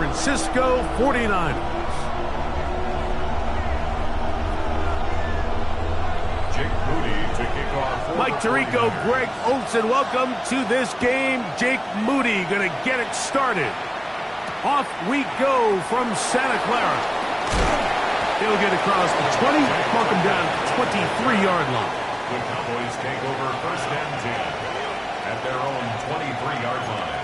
Francisco 49ers. Mike Tirico, Greg Olsen, welcome to this game. Jake Moody going to get it started. Off we go from Santa Clara. He'll get across the 20, mark him down at the 23-yard line. The Cowboys take over 1st and 10 at their own 23-yard line.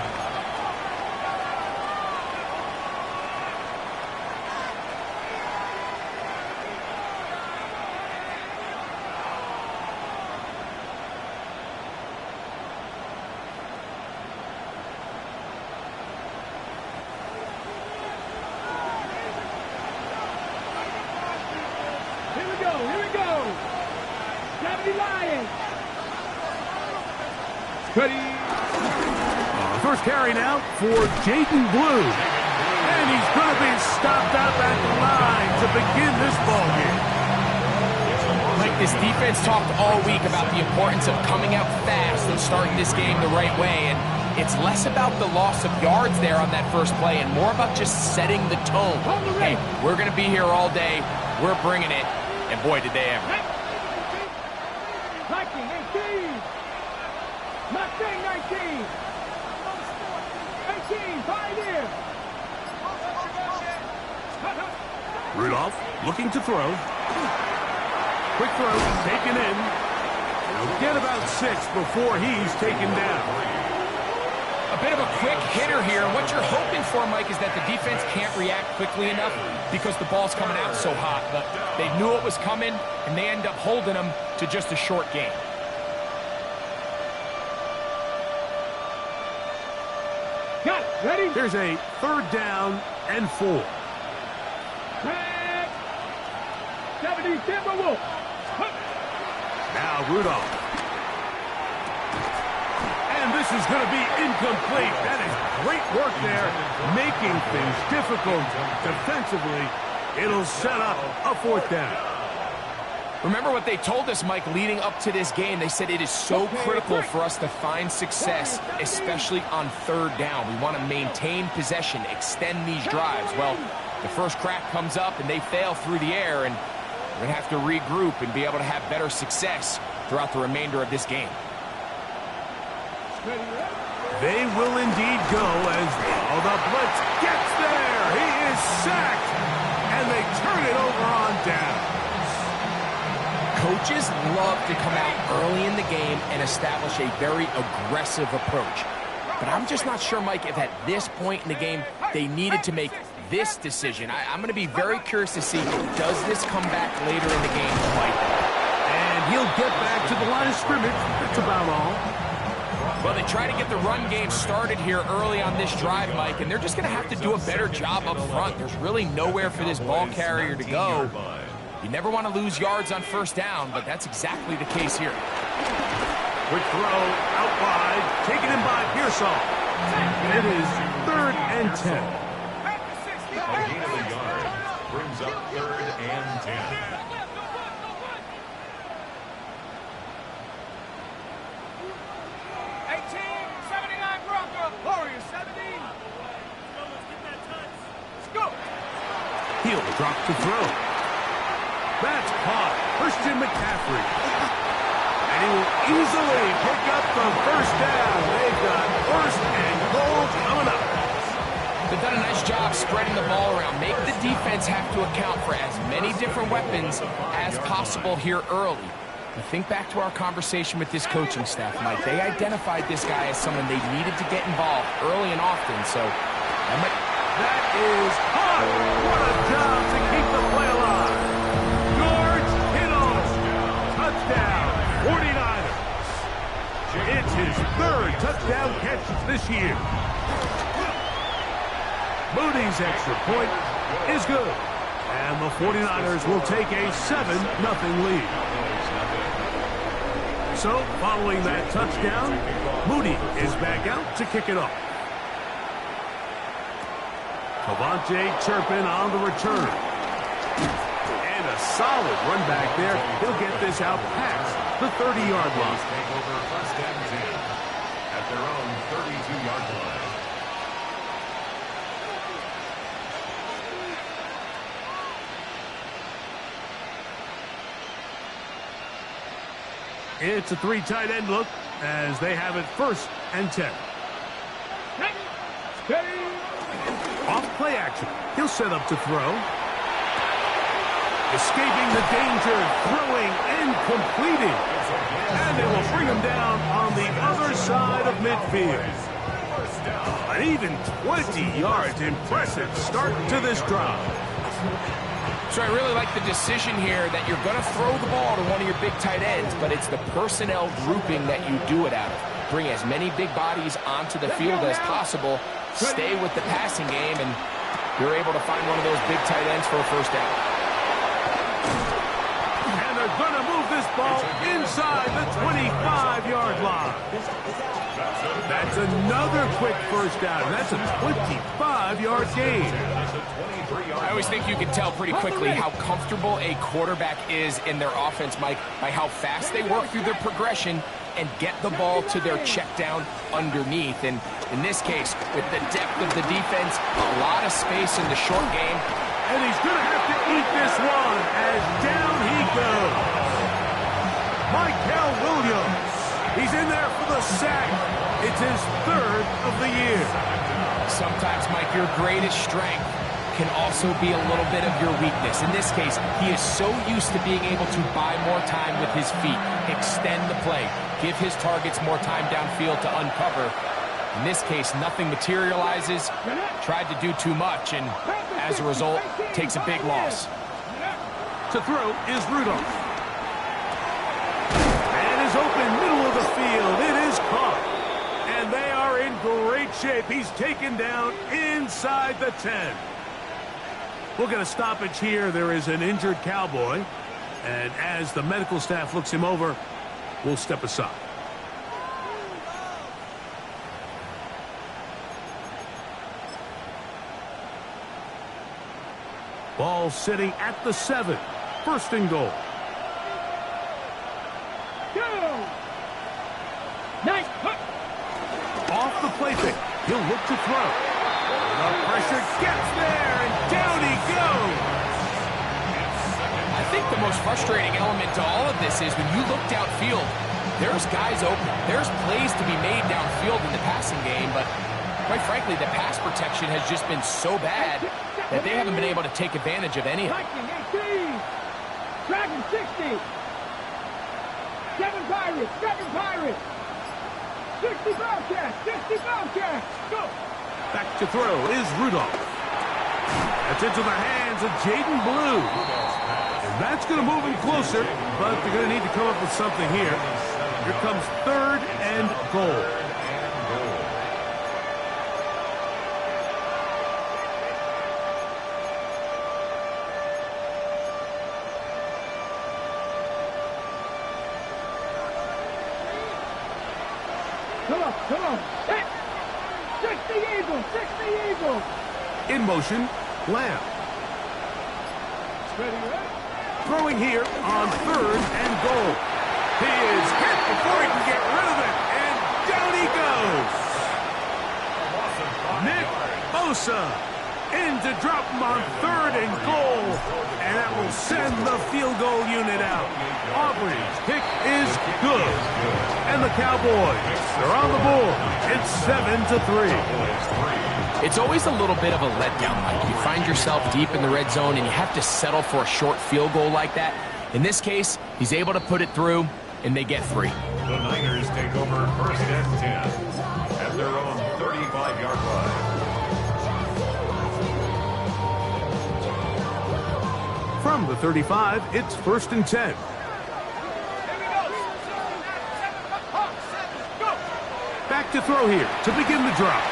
First carry now for Jaden Blue. And he's going to be stopped up at the line to begin this ball game. Like, this defense talked all week about the importance of coming out fast and starting this game the right way. And it's less about the loss of yards there on that first play and more about just setting the tone. Hey, we're going to be here all day. We're bringing it. And boy, did they ever. Rudolph looking to throw. Quick throw, taken in. He'll get about 6 before he's taken down. A bit of a quick hitter here. What you're hoping for, Mike, is that the defense can't react quickly enough because the ball's coming out so hot. But they knew it was coming, and they end up holding them to just a short game. Got it. Ready? Here's a 3rd down and 4. Now Rudolph. And this is going to be incomplete. That is great work there, making things difficult defensively. It'll set up a 4th down. Remember what they told us, Mike, leading up to this game. They said it is so critical for us to find success, especially on 3rd down. We want to maintain possession, extend these drives. Well, the first crack comes up and they fail through the air, and we're going to have to regroup and be able to have better success throughout the remainder of this game. They will indeed go as the blitz gets there. He is sacked, and they turn it over on down. Coaches love to come out early in the game and establish a very aggressive approach. But I'm just not sure, Mike, if at this point in the game they needed to make this decision. I'm going to be very curious to see, does this come back later in the game to bite them? And he'll get back to the line of scrimmage. That's about all. Well, they try to get the run game started here early on this drive, Mike, and they're just going to have to do a better job up front. There's really nowhere for this ball carrier to go. You never want to lose yards on 1st down, but that's exactly the case here. Quick throw out wide, taken in by Pearsall. It is 3rd and 10. A gain of a yard brings up 3rd and 10. He'll drop to throw. That's caught. Christian McCaffrey. And he will easily pick up the 1st down. They've got 1st and goal coming up. They've done a nice job spreading the ball around. Make the defense have to account for as many different weapons as possible here early. But think back to our conversation with this coaching staff, Mike. They identified this guy as someone they needed to get involved early and often. So that is hot. What a job to keep the play alive. George Kittle. Touchdown, 49ers. It's his 3rd touchdown catch this year. Moody's extra point is good. And the 49ers will take a 7-0 lead. So, following that touchdown, Moody is back out to kick it off. Cavante Turpin on the return. And a solid run back there. He'll get this out past the 30-yard line. Take over 1st and 10 at their own 32-yard line. It's a 3 tight end look as they have it 1st and 10. Off play action. He'll set up to throw. Escaping the danger, throwing and completing. And they will bring him down on the other side of midfield. An even 20 yards. Impressive start to this drive. So I really like the decision here that you're going to throw the ball to one of your big tight ends, but it's the personnel grouping that you do it out of. Bring as many big bodies onto the field as possible. Stay with the passing game, and you're able to find one of those big tight ends for a 1st down. And they're going to move this ball inside the 25-yard line. That's another quick 1st down. That's a 25-yard gain. I always think you can tell pretty quickly how comfortable a quarterback is in their offense, Mike, by how fast they work through their progression and get the ball to their check down underneath. And in this case, with the depth of the defense, a lot of space in the short game. And he's going to have to eat this one as down he goes. Michael Williams. He's in there for the sack. It's his 3rd of the year. Sometimes, Mike, your greatest strength can also be a little bit of your weakness. In this case, he is so used to being able to buy more time with his feet, extend the play, give his targets more time downfield to uncover. In this case, nothing materializes, tried to do too much, and as a result, takes a big loss. To throw is Rudolph. And is open middle of the field. It is caught. And they are in great shape. He's taken down inside the 10. We'll get a stoppage here. There is an injured Cowboy. And as the medical staff looks him over, we'll step aside. Ball sitting at the 7. 1st and goal. Nice. Off the play fake. He'll look to throw. The pressure gets there, and down he goes. I think the most frustrating element to all of this is when you look downfield, there's guys open. There's plays to be made downfield in the passing game, but quite frankly, the pass protection has just been so bad that they haven't been able to take advantage of any of it. 18. Dragon 60. 7 Pirates. 7 Pirates. 60 Bobcats. 60 Bobcats. Go. Back to throw is Rudolph. That's into the hands of Jaden Blue. And that's going to move him closer, but they're going to need to come up with something here. Here comes 3rd and goal. Come on. Hit. 60 Eagles. 60 Eagles. In motion, Lamb. Ready, right? Throwing here on 3rd and goal. He is hit before he can get rid of it, and down he goes. Nick Bosa in to drop him on 3rd and goal, and that will send the field goal unit out. Aubrey's kick is good, and the Cowboys, they're on the board. It's 7-3. It's always a little bit of a letdown, Mike. You find yourself deep in the red zone, and you have to settle for a short field goal like that. In this case, he's able to put it through, and they get 3. The Niners take over 1st and 10 at their own 35-yard line. From the 35, it's 1st and 10. Back to throw here to begin the drive.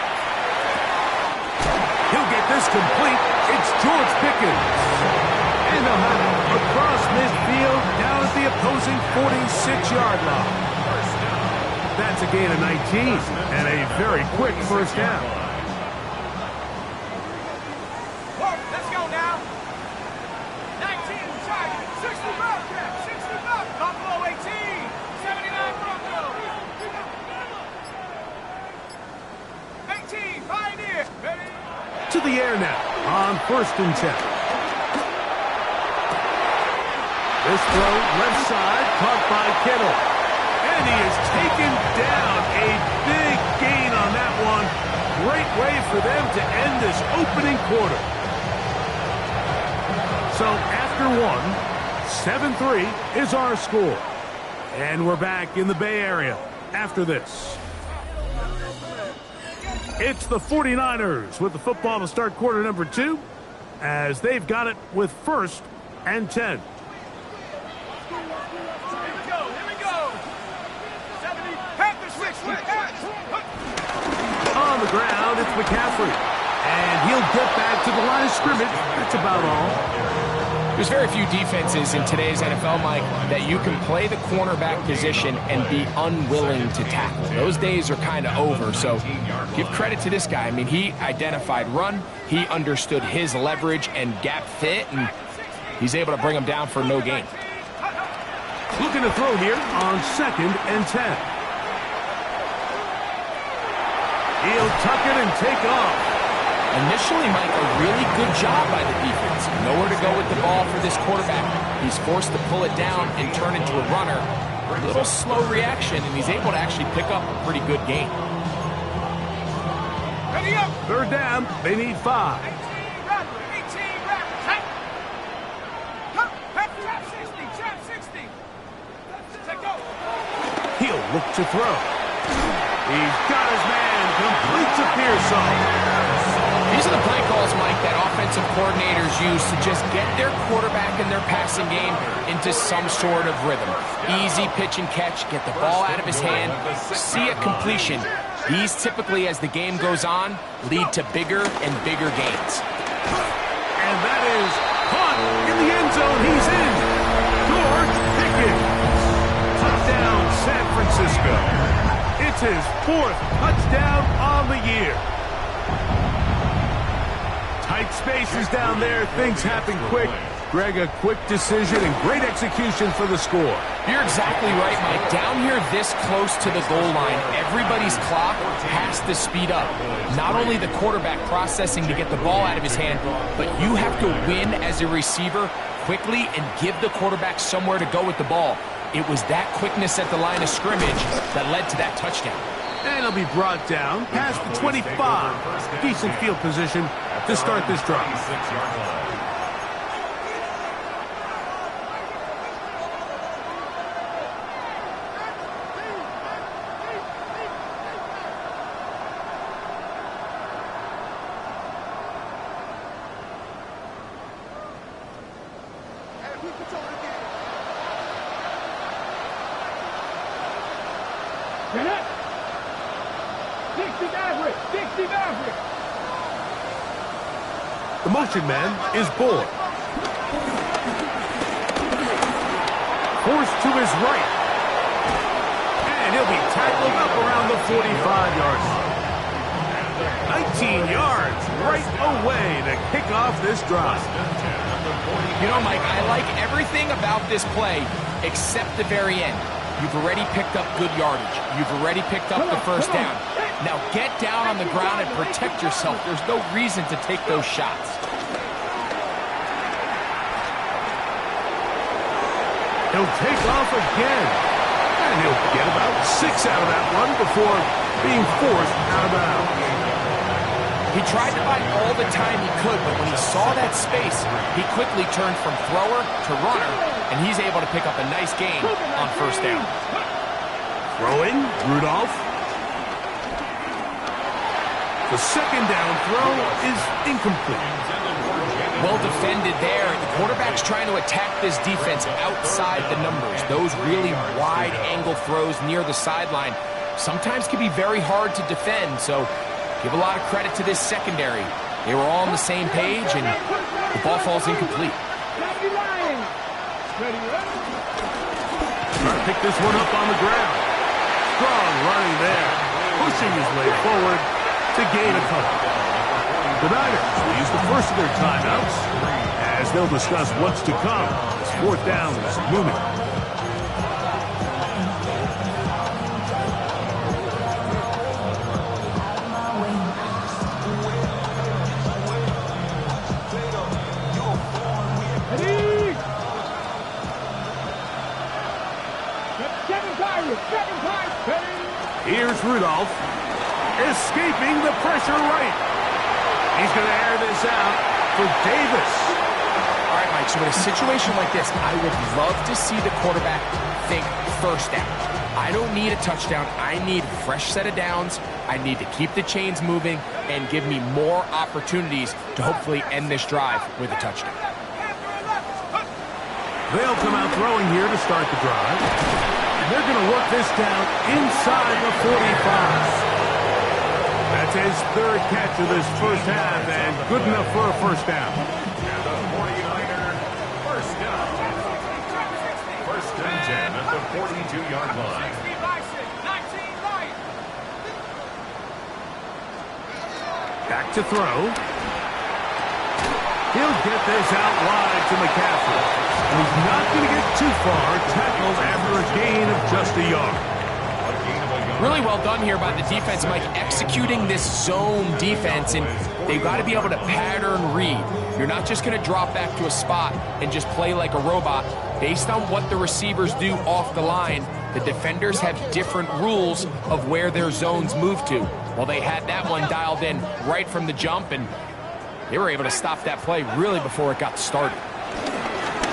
He'll get this complete. It's George Pickens. And they'll have it across midfield down at the opposing 46-yard line. That's a gain of 19 and a very quick 1st down. Let's go now. 19 Tigers. 60 Bobcats. 60 Bobcats. Buffalo 18. 79 Broncos. 18 Pioneer. Ready? To the air now on 1st and 10. This throw left side caught by Kittle. And he is taken down. A big gain on that one. Great way for them to end this opening quarter. So after one, 7-3 is our score. And we're back in the Bay Area after this. It's the 49ers with the football to start quarter number 2 as they've got it with 1st and 10. On the ground, it's McCaffrey. And he'll get back to the line of scrimmage. That's about all. There's very few defenses in today's NFL, Mike, that you can play the cornerback position and be unwilling to tackle. Those days are kind of over, so give credit to this guy. I mean, he identified run, he understood his leverage and gap fit, and he's able to bring him down for no gain. Looking to throw here on 2nd and 10. He'll tuck it and take off. Initially, Mike, a really good job by the defense. Nowhere to go with the ball for this quarterback. He's forced to pull it down and turn into a runner. A little slow reaction, and he's able to actually pick up a pretty good gain. Ready up. 3rd down, they need 5. 18 rappers. Hey. Trap 60. Take go. He'll look to throw. He's got his man, completes a Pearson. These are the play calls, Mike, that offensive coordinators use to just get their quarterback and their passing game into some sort of rhythm. Easy pitch and catch, get the ball out of his hand, see a completion. These typically, as the game goes on, lead to bigger and bigger gains. And that is caught in the end zone. He's in. George Pickens. Touchdown, San Francisco. It's his 4th touchdown on the year. Tight spaces down there. Things happen quick. Greg, a quick decision and great execution for the score. You're exactly right, Mike. Down here this close to the goal line, everybody's clock has to speed up. Not only the quarterback processing to get the ball out of his hand, but you have to win as a receiver quickly and give the quarterback somewhere to go with the ball. It was that quickness at the line of scrimmage that led to that touchdown. And he'll be brought down past the 25. Decent field position to start this drive. Get it. 60 Maverick. The motion man is Boyd. Forced to his right. And he'll be tackled up around the 45-yard line. 19 yards right away to kick off this drive. You know, Mike, I like everything about this play except the very end. You've already picked up good yardage. You've already picked up the 1st down. Now get down on the ground and protect yourself. There's no reason to take those shots. He'll take off again. And he'll get about 6 out of that one before being forced out of bounds. He tried to buy all the time he could, but when he saw that space, he quickly turned from thrower to runner, and he's able to pick up a nice gain on 1st down. Throwing, Rudolph. The 2nd down throw is incomplete. Well defended there. The quarterback's trying to attack this defense outside the numbers. Those really wide angle throws near the sideline sometimes can be very hard to defend, so give a lot of credit to this secondary. They were all on the same page, and the ball falls incomplete. Trying to pick this one up on the ground. Strong running there. Pushing his way forward to gain a couple. The Niners will use the first of their timeouts as they'll discuss what's to come. It's 4th down is looming. Kevin Rudolph, escaping the pressure right. He's going to air this out for Davis. All right, Mike, so in a situation like this, I would love to see the quarterback think first down. I don't need a touchdown. I need a fresh set of downs. I need to keep the chains moving and give me more opportunities to hopefully end this drive with a touchdown. They'll come out throwing here to start the drive. And they're going to work this down inside the 45. That's his third catch of this first half, and good enough for a first down. And the 49er, first down. First and 10 at the 42-yard line. Back to throw. He'll get this out wide to McCaffrey. And he's not going to get too far, tackled after a gain of just a yard. Really well done here by the defense, Mike, executing this zone defense, and they've got to be able to pattern read. You're not just going to drop back to a spot and just play like a robot. Based on what the receivers do off the line, the defenders have different rules of where their zones move to. Well, they had that one dialed in right from the jump, and they were able to stop that play really before it got started.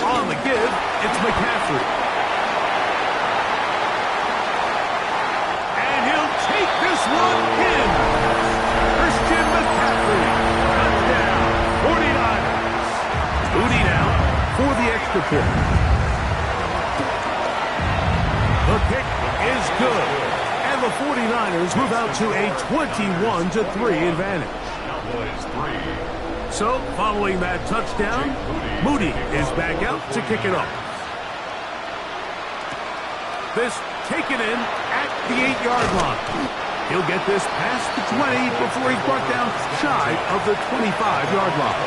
On the give, it's McCaffrey. Take this one in. Christian McCaffrey. Touchdown. 49ers. Booty now for the extra point. The kick is good. And the 49ers move out to a 21-3 advantage. So, following that touchdown, Moody is back out to kick it off. This taken in at the 8-yard line. He'll get this past the 20 before he's brought down shy of the 25-yard line.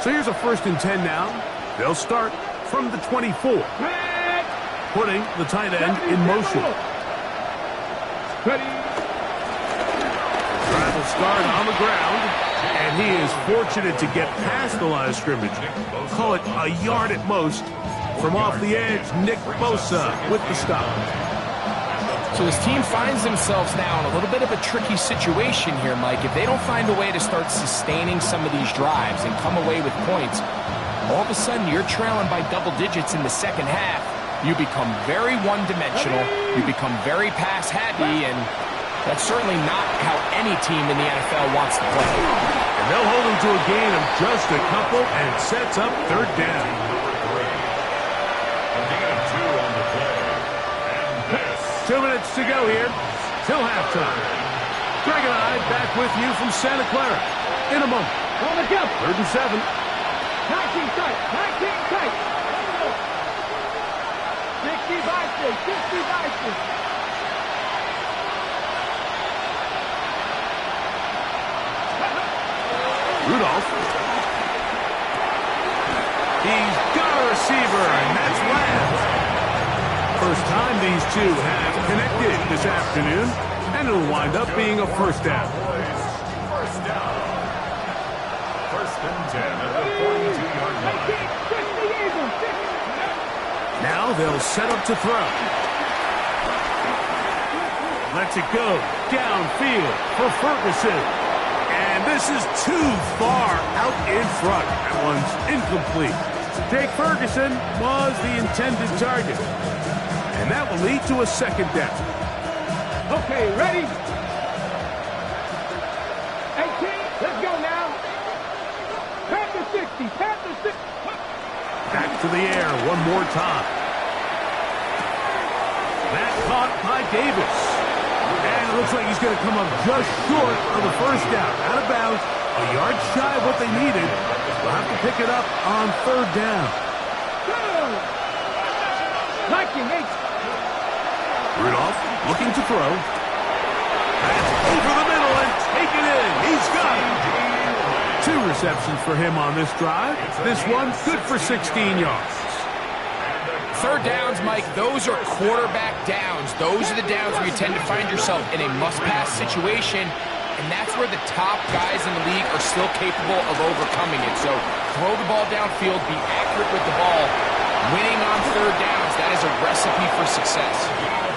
So here's a 1st and 10 now. They'll start from the 24. Putting the tight end in motion. Will start on the ground, and he is fortunate to get past the line of scrimmage. Call it a yard at most. From off the edge, Nick Bosa with the stop. So this team finds themselves now in a little bit of a tricky situation here, Mike. If they don't find a way to start sustaining some of these drives and come away with points, all of a sudden you're trailing by double digits in the second half. You become very one-dimensional. You become very pass-happy, and that's certainly not how any team in the NFL wants to play. And they'll hold him to a gain of just a couple and sets up 3rd down. A gain of 2 on the play. And this. 2 minutes to go here till halftime. Greg and I back with you from Santa Clara in a moment. On the jump. 3rd and 7. 19 tight. 19 tight. 60 vices. 60 vices. Rudolph. He's got a receiver, and that's Lance. First time these two have connected this afternoon, and it'll wind up being a 1st down. First down. 1st and 10 at the 42-yard line. Now they'll set up to throw. Lets it go downfield for Ferguson. And this is too far out in front. That one's incomplete. Jake Ferguson was the intended target. And that will lead to a 2nd down. Okay, ready? 18, let's go now. Panther 60, Panther 60. Back to the air one more time. That caught by Davis. And it looks like he's going to come up just short of the 1st down. Out of bounds, a yard shy of what they needed. They'll have to pick it up on 3rd down. Like you, mate. Rudolph looking to throw. That's over the middle and taken in. He's got it. 2 receptions for him on this drive. This one good for 16 yards. 3rd downs, Mike, those are quarterback downs. Those are the downs where you tend to find yourself in a must-pass situation, and that's where the top guys in the league are still capable of overcoming it. So throw the ball downfield, be accurate with the ball. Winning on third downs, that is a recipe for success.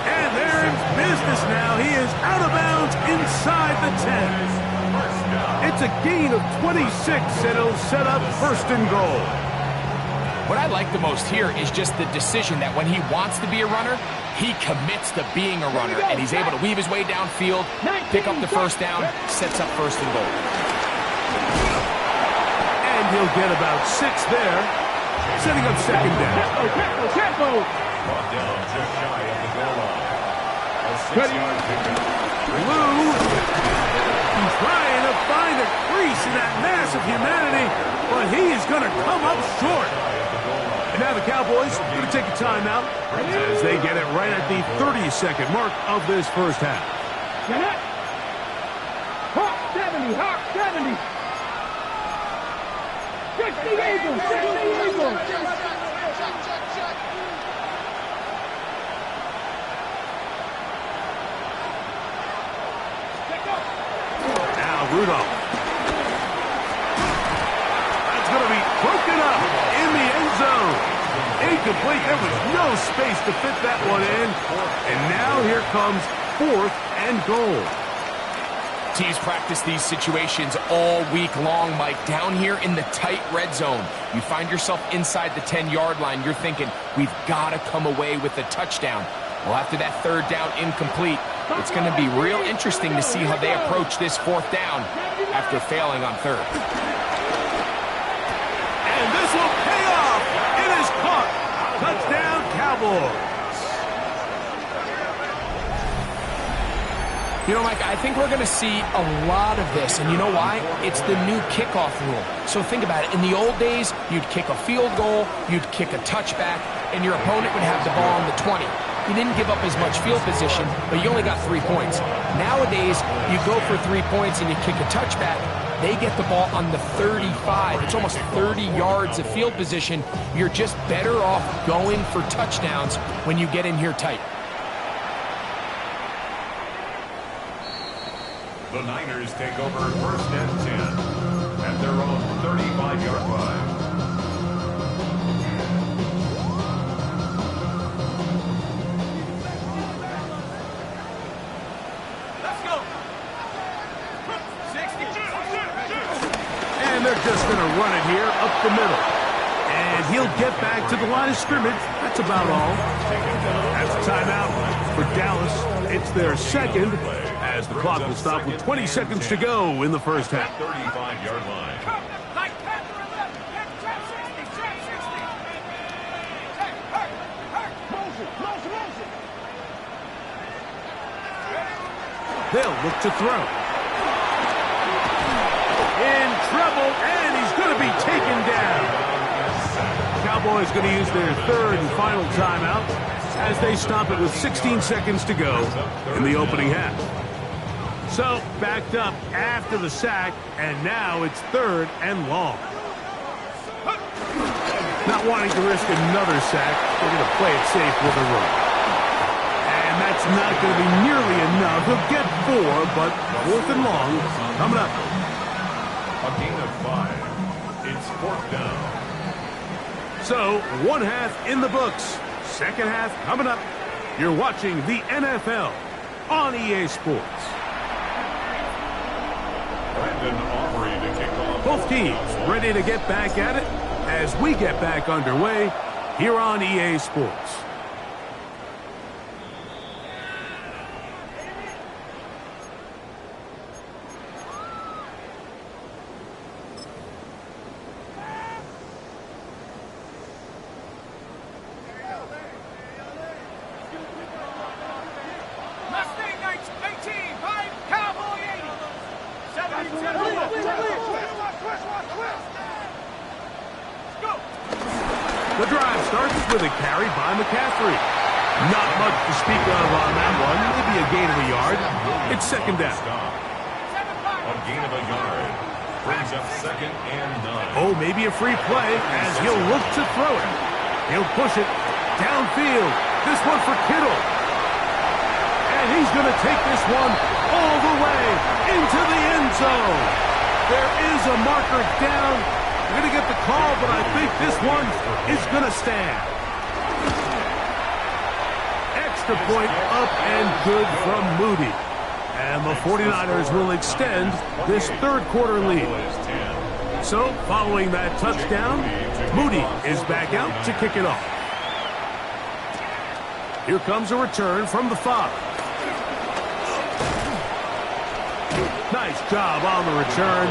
And they're in business now. He is out of bounds inside the 10. It's a gain of 26, and it'll set up first and goal. What I like the most here is just the decision that when he wants to be a runner, he commits to being a runner, and he's able to weave his way downfield, pick up the first down, sets up first and goal. And he'll get about 6 there, setting up second down. Tempo. Brought down just shy of the goal line. A 6-yard pickup. Lou, he's trying to find a crease in that mass of humanity, but he is going to come up short. And now the Cowboys are going to take a timeout as they get it right at the 30-second mark of this first half. Hawk 70, Hawk 70. 60 Eagles, 60 Eagles. Now Rudolph. That's going to be broken up in the end zone. Incomplete. There was no space to fit that one in. And now here comes 4th and goal. Teams practice these situations all week long, Mike. Down here in the tight red zone, you find yourself inside the 10-yard line. You're thinking, we've got to come away with a touchdown. Well, after that third down incomplete, it's going to be real interesting to see how they approach this 4th down after failing on 3rd. And this will pay off. It is caught. Touchdown, Cowboys. You know, Mike, I think we're going to see a lot of this, and you know why? It's the new kickoff rule. So think about it. In the old days, you'd kick a field goal, you'd kick a touchback, and your opponent would have the ball on the 20. You didn't give up as much field position, but you only got 3 points. Nowadays, you go for 3 points and you kick a touchback, they get the ball on the 35. It's almost 30 yards of field position. You're just better off going for touchdowns when you get in here tight. The Niners take over 1st and 10 at their own 35-yard line. Let's go. 60. And they're just going to run it here up the middle. And he'll get back to the line of scrimmage. That's about all. That's a timeout for Dallas. It's their second, as the clock will stop with 20 seconds to go in the first half. 35-yard line. They'll look to throw. In trouble, and he's going to be taken down. Cowboys going to use their 3rd and final timeout as they stop it with 16 seconds to go in the opening half. So, backed up after the sack, and now it's 3rd and long. Not wanting to risk another sack, they're going to play it safe with a run. And that's not going to be nearly enough. He'll get 4, but 4th and long coming up. A gain of 5. It's 4th down. So, 1 half in the books. 2nd half coming up. You're watching the NFL on EA Sports. Both teams ready to get back at it as we get back underway here on EA Sports. The drive starts with a carry by McCaffrey. Not much to speak of on that one. Maybe a gain of a yard. It's 2nd down. A gain of a yard. Brings up 2nd and 9. Oh, maybe a free play as he'll look to throw it. He'll push it downfield. This one for Kittle. And he's going to take this one all the way into the end zone. There is a marker down. We're going to get the call, but I think this one is going to stand. Extra point up and good from Moody. And the 49ers will extend this third quarter lead. So, following that touchdown, Moody is back out to kick it off. Here comes a return from the 5. Nice job on the return.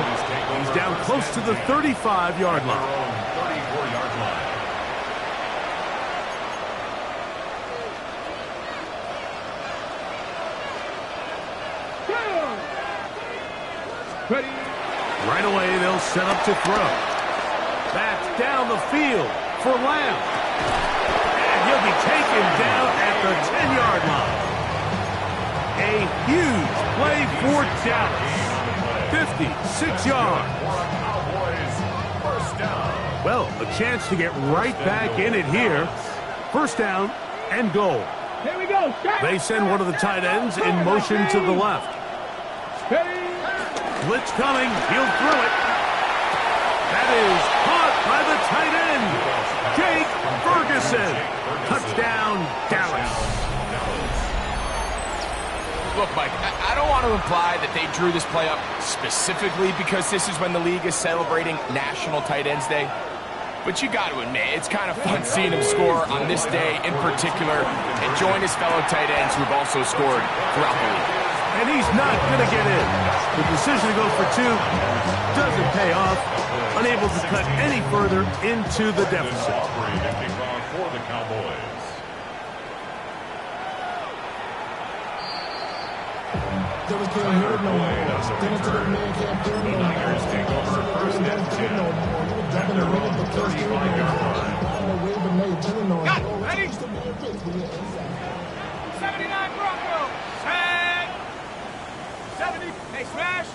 He's down close to the 35-yard line. Right away, they'll set up to throw. That's down the field for Lamb. And he'll be taken down at the 10-yard line. A huge play for Dallas. 56 yards. Well, a chance to get right back in it here. First down and goal. Here we go. They send one of the tight ends in motion to the left. Blitz coming. He'll throw it. That is caught by the tight end, Jake Ferguson. Touchdown, Dallas. Look, Mike, I don't want to imply that they drew this play up specifically because this is when the league is celebrating National Tight Ends Day. But you got to admit, it's kind of fun seeing him score on this day in particular and join his fellow tight ends who've also scored throughout the league. And he's not going to get in. The decision to go for 2 doesn't pay off. Unable to cut any further into the deficit. For the Cowboys. The Niners take over first and 10 at their own 35-yard line. Got it. Ready? 79 Broncos. Set. 70. Hey, smash.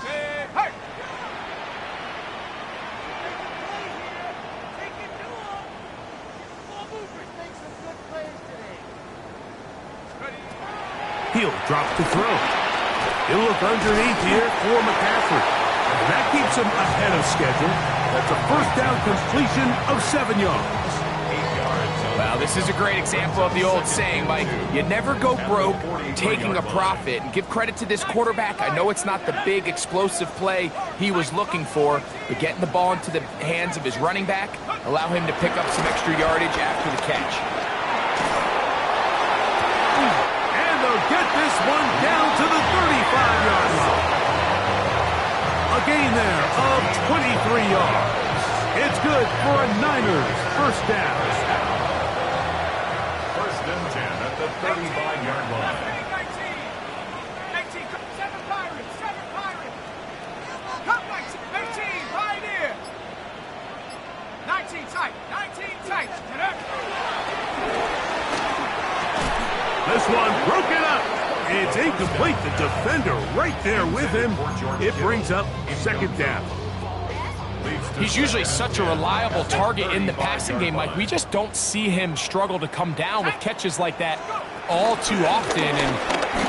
Hey. He'll drop to throw. He'll look underneath here for McCaffrey. That keeps him ahead of schedule. That's a first down completion of 7 yards. Well, this is a great example of the old saying, Mike. You never go broke taking a profit. And give credit to this quarterback. I know it's not the big explosive play he was looking for, but getting the ball into the hands of his running back, allow him to pick up some extra yardage after the catch. And they'll get this one down to the 35-yard line. A gain there of 23 yards. It's good for a Niners first down. First and 10 at the 35-yard line. 19, 7 Pirates, 7 Pirates. Come 18, Pioneer. 19 tight. This one broken up. It's incomplete. The defender right there with him. It brings up second down. He's usually such a reliable target in the passing game, Mike. We just don't see him struggle to come down with catches like that all too often. And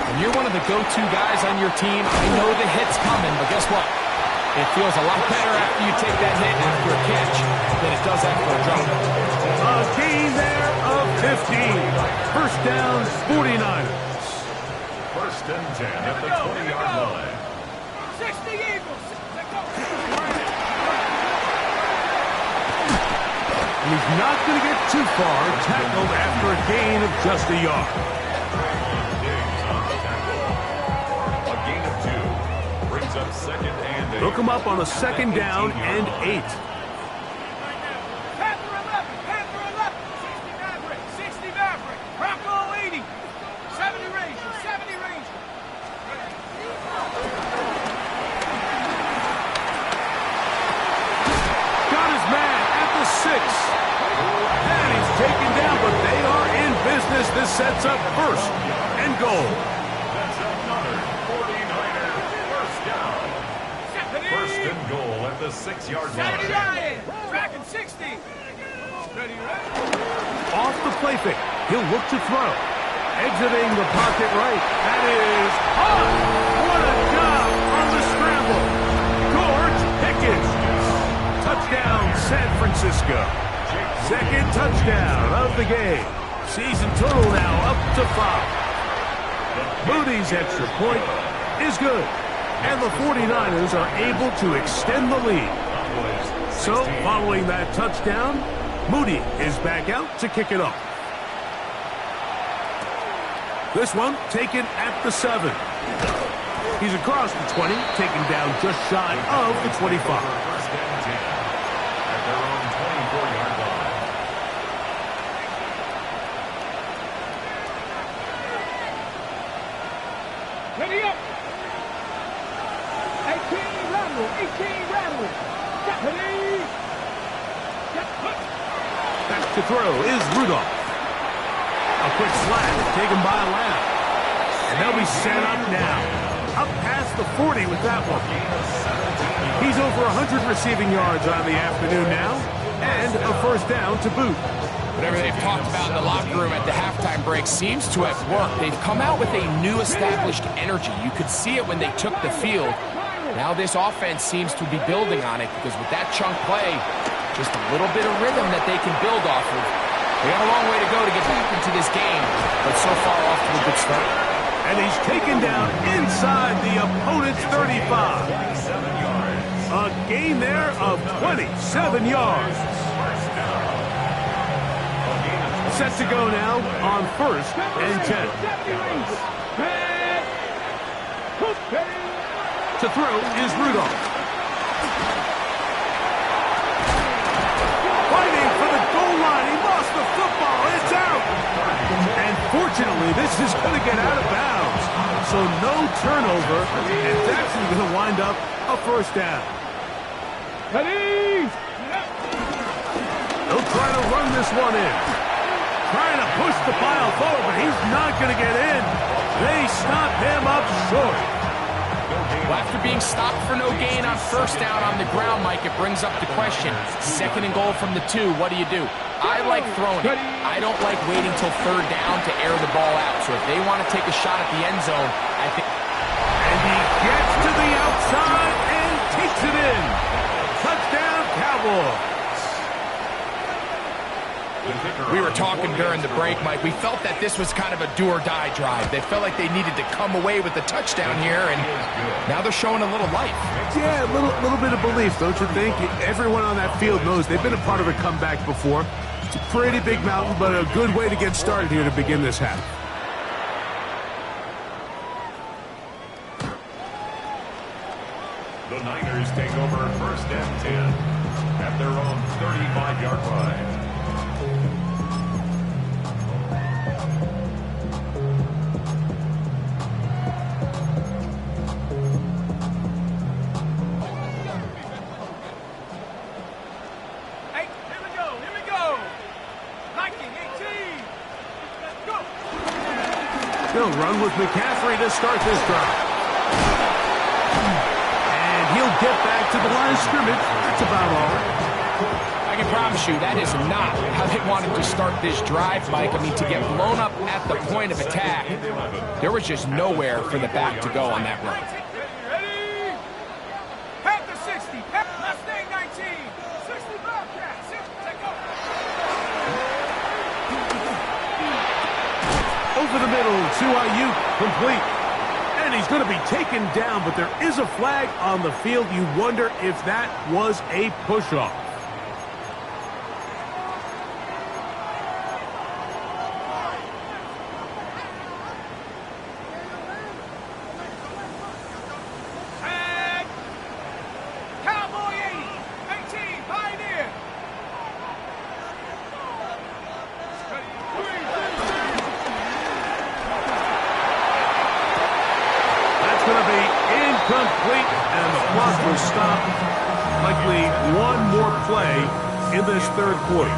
when you're one of the go-to guys on your team, I know the hit's coming, but guess what? It feels a lot better after you take that hit after a catch than it does after a drop. A gain there of 15. First down, 49ers. First and 10 at the 20-yard line. 60 Eagles. He's not going to get too far, tackled after a gain of just a yard. Diggs on the tackle. A gain of 2 brings up second and 8. Look him up on a second down and 8. Panther 11. 60 Maverick. Bronco 80. 70 Rangers. Got his man at the 6. And he's taken down, but they are in business. This sets up first and goal. That's another 49er first down. First and goal at the 6-yard line. Tracking 60. Ready. Off the play fake. He'll look to throw. Exiting the pocket right. That is, oh, what a job on the scramble. George Pickens. Touchdown, San Francisco. Second touchdown of the game. Season total now up to 5. Moody's extra point is good. And the 49ers are able to extend the lead. So, following that touchdown, Moody is back out to kick it off. This one taken at the 7. He's across the 20, taken down just shy of the 25. First and 10 at their own 24-yard line. Ready up. 18 rattle. 18 rattle. Ready. Back to throw is Rudolph. A quick slant taken by Lamb. And they'll be set up now. Up past the 40 with that one. He's over 100 receiving yards on the afternoon now. And a first down to boot. Whatever they've talked about in the locker room at the halftime break seems to have worked. They've come out with a new established energy. You could see it when they took the field. Now this offense seems to be building on it because with that chunk play, just a little bit of rhythm that they can build off of. They got a long way to go to get back into this game, but so far off to a good start. And he's taken down inside the opponent's 35. A gain there of 27 yards. Set to go now on first and 10. To throw is Rudolph. Fighting for the goal line. He lost the football. It's out. And fortunately, this is going to get out of bounds. So no turnover. It's actually going to wind up a first down. Ready. They'll try to run this one in. Trying to push the pile forward, but he's not going to get in. They stop him up short. Well, after being stopped for no gain on first down on the ground, Mike, it brings up the question. Second and goal from the 2, what do you do? I like throwing it. I don't like waiting till third down to air the ball out. So if they want to take a shot at the end zone, I think... And he gets to the outside and takes it in. Touchdown, Cowboys. We were talking during the break, Mike. We felt that this was kind of a do-or-die drive. They felt like they needed to come away with the touchdown here, and now they're showing a little life. Yeah, a little bit of belief, don't you think? Everyone on that field knows they've been a part of a comeback before. It's a pretty big mountain, but a good way to get started here to begin this half. The Niners take over first and 10 at their own 35-yard line. They'll run with McCaffrey to start this drive. And he'll get back to the line of scrimmage. That's about all. I can promise you that is not how they wanted to start this drive, Mike. I mean, to get blown up at the point of attack, there was just nowhere for the back to go on that run. Ready. Pack the 60. Mustang 19. 60 Bobcat. 60. Take off. Over the middle to Ayuk, complete. And he's going to be taken down, but there is a flag on the field. You wonder if that was a push-off. Tag. Cowboy 80. 18. Pioneer. Going to be incomplete, and the clock will stop. Likely one more play in this third quarter.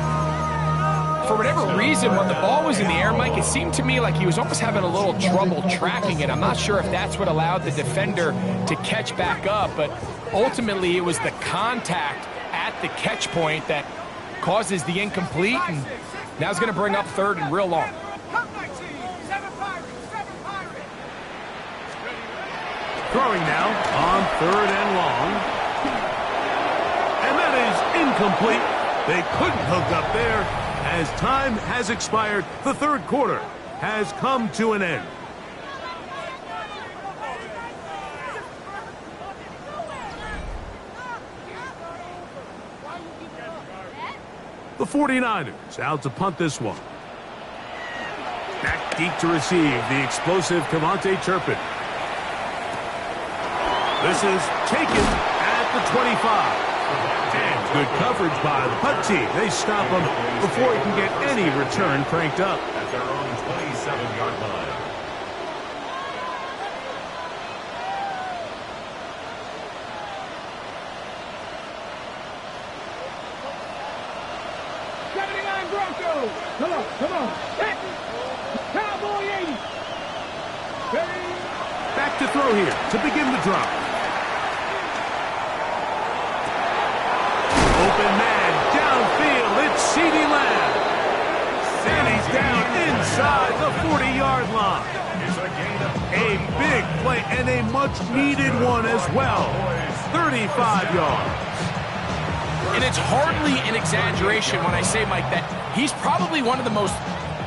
For whatever reason, when the ball was in the air, Mike, it seemed to me like he was almost having a little trouble tracking it. I'm not sure if that's what allowed the defender to catch back up, but ultimately it was the contact at the catch point that causes the incomplete, and now it's going to bring up third and real long. Cup 19. 7 Throwing now on 3rd and long. And that is incomplete. They couldn't hook up there. As time has expired, the 3rd quarter has come to an end. The 49ers out to punt this one. Back deep to receive the explosive Kevontae Turpin. This is taken at the 25. And good coverage by the punt team. They stop him before he can get any return cranked up. At their own 27-yard line. Broncos. Come on, come on. Cowboy 80. Back to throw here to begin the drive. Open man downfield. It's CeeDee Lamb. And he's down inside the 40-yard line. A big play and a much-needed one as well. 35 yards. And it's hardly an exaggeration when I say, Mike, that he's probably one of the most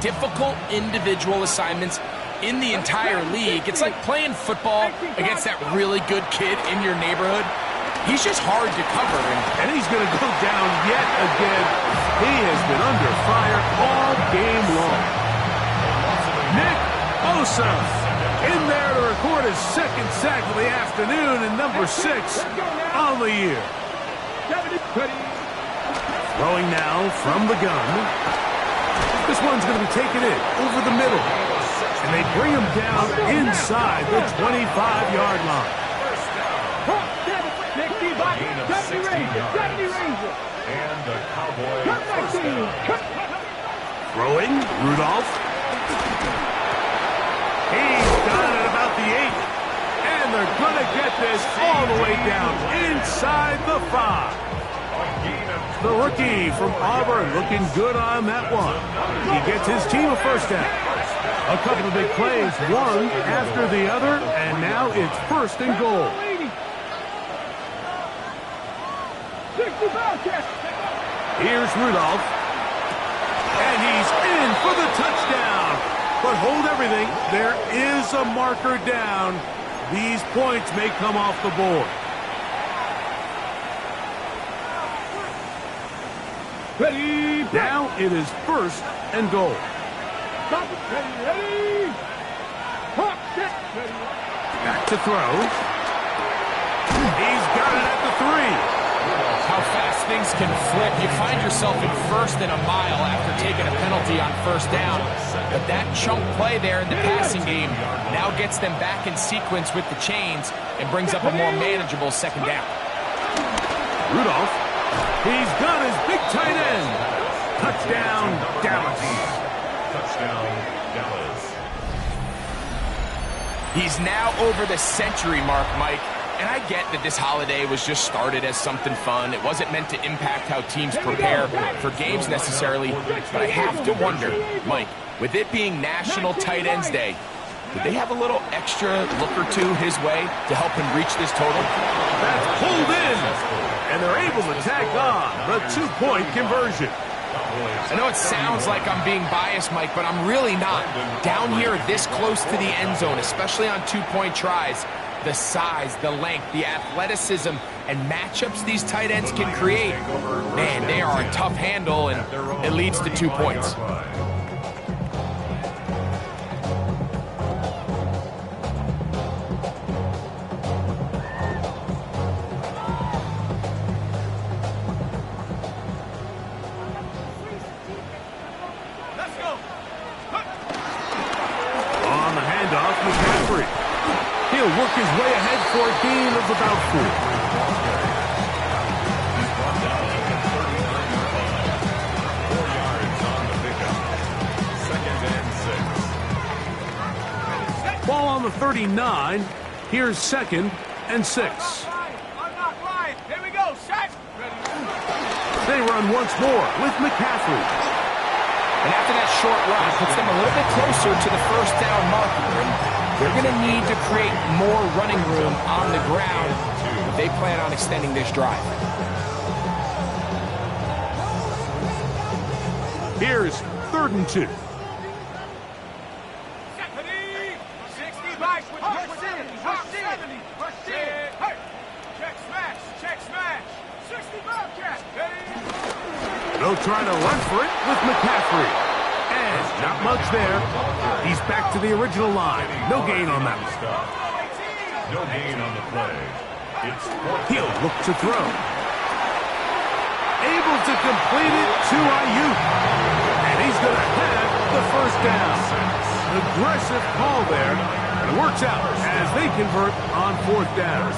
difficult individual assignments in the entire league. It's like playing football against that really good kid in your neighborhood. He's just hard to cover. And he's going to go down yet again. He has been under fire all game long. Nick Bosa in there to record his 2nd sack of the afternoon and number 6 on the year. Throwing now from the gun. This one's going to be taken in over the middle. And they bring him down inside the 25-yard line. And the Cowboys first down. Throwing, Rudolph. He's got it about the 8. And they're going to get this all the way down inside the 5. The rookie from Auburn looking good on that one. He gets his team a first down. A couple of big plays, one after the other, and now it's 1st and goal. Here's Rudolph. And he's in for the touchdown. But hold everything. There is a marker down. These points may come off the board. Ready. Now it is 1st and goal. Ready. Back to throw. He's got it at the 3. How fast things can flip. You find yourself in 1st and a mile after taking a penalty on 1st down. But that chunk play there in the passing game now gets them back in sequence with the chains and brings up a more manageable 2nd down. Rudolph. He's got his big tight end. Touchdown, Dallas. Touchdown, Dallas. He's now over the century mark, Mike. And I get that this holiday was just started as something fun. It wasn't meant to impact how teams prepare for games necessarily. But I have to wonder, Mike, with it being National Tight Ends Day, did they have a little extra look or two his way to help him reach this total? That's pulled in. And they're able to tack on the 2-point conversion. I know it sounds like I'm being biased, Mike, but I'm really not. Down here this close to the end zone, especially on 2-point tries, the size, the length, the athleticism, and matchups these tight ends can create, man, they are a tough handle, and it leads to 2 points. He'll work his way ahead for a gain of about 4. He's brought down at the 39-yard line. 4 yards on the pickup. 2nd and 6. Ball on the 39. Here's 2nd and 6. I'm not lying. Here we go. Shot. They run once more with McCaffrey. And after that short run, it puts them a little bit closer to the 1st down marker. And They're going to need to create more running room on the ground if they plan on extending this drive. Here's 3rd and 2. 60 back with push in. Check smash. 60 Bobcat. They'll try to run for it with McCaffrey. And not much there. He's back to the original line. No gain on that one. No gain on the play. It's He'll look to throw. Able to complete it to Ayuk. And he's going to have the 1st down. Aggressive call there. And it works out as they convert on 4th down.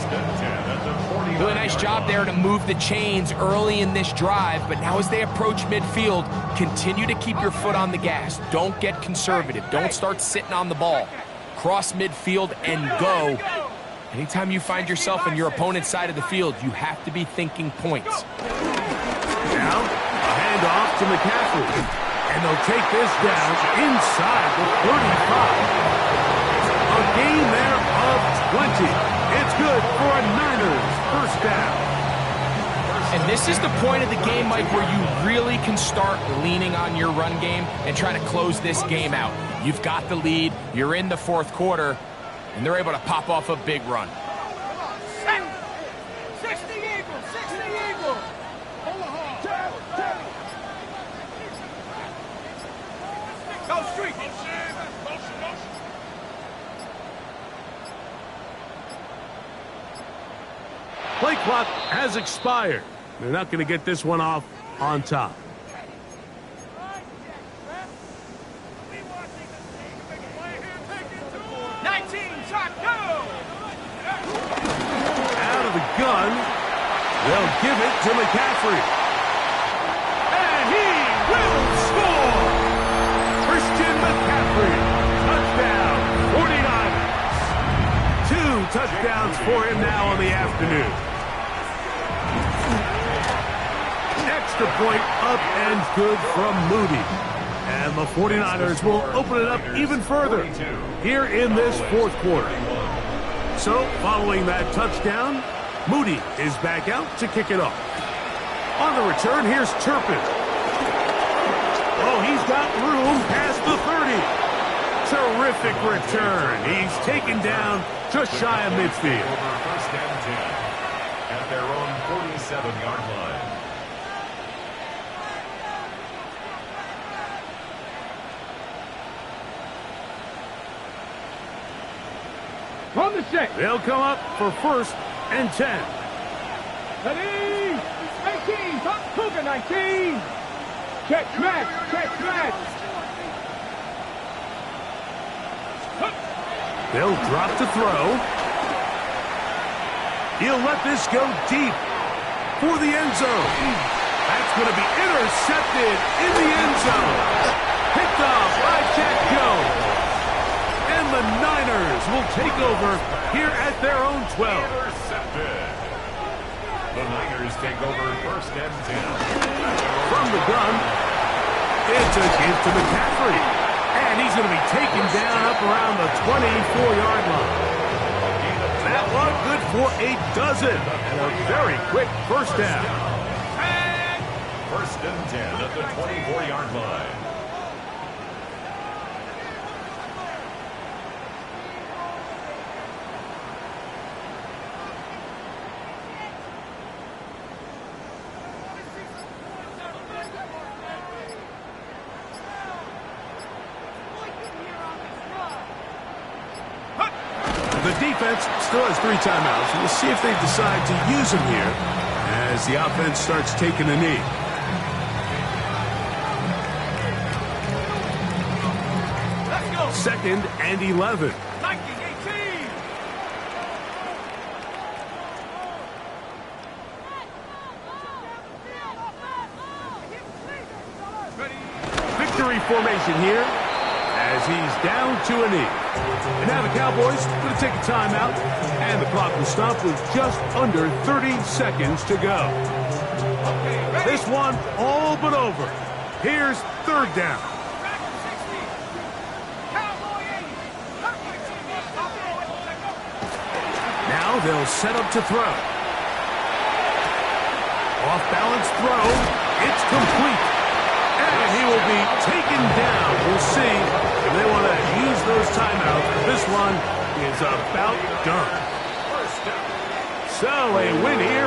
Really nice job there to move the chains early in this drive, but now as they approach midfield, continue to keep your foot on the gas. Don't get conservative. Don't start sitting on the ball. Cross midfield and go. Anytime you find yourself on your opponent's side of the field, you have to be thinking points. Now, a handoff to McCaffrey. And they'll take this down inside the 35. A gain there of 20. It's good for a Niners 1st down. And this is the point of the game, Mike, where you really can start leaning on your run game and try to close this game out. You've got the lead, you're in the 4th quarter, and they're able to pop off a big run. 60 Eagle. Go streak. Play clock has expired. They're not going to get this one off on top. Out of the gun. They'll give it to McCaffrey. And he will score! Christian McCaffrey. Touchdown, 49ers. 2 touchdowns for him now on the afternoon. Extra point up and good from Moody. And the 49ers will open it up even further here in this 4th quarter. So, following that touchdown, Moody is back out to kick it off. On the return, here's Turpin. Oh, he's got room past the 30. Terrific return. He's taken down just shy of midfield. Over 1st and 10 at their own 47-yard line. From the 6. They'll come up for 1st and 10. Ready? 18. Cougar 19. Check smash. They'll drop to throw. He'll let this go deep for the end zone. That's going to be intercepted in the end zone. Picked off by Jack Jones. And the Niners will take over here at their own 12. Intercepted. The Niners take over 1st and 10. From the gun, it's a give to McCaffrey. And he's going to be taken down up around the 24-yard line. That one good for a dozen. And a very quick 1st down. 1st and 10 at the 24-yard line. The defense still has 3 timeouts. We'll see if they decide to use them here as the offense starts taking a knee. Let's go. 2nd and 11. 1918. Victory formation here as he's down to a knee. And now the Cowboys going to take a timeout, and the clock will stop with just under 30 seconds to go. This one all but over. Here's 3rd down. they'll set up to throw. Off-balance throw. It's complete. And he will be taken down. We'll see if they want to use those timeouts. This one is about done. So a win here.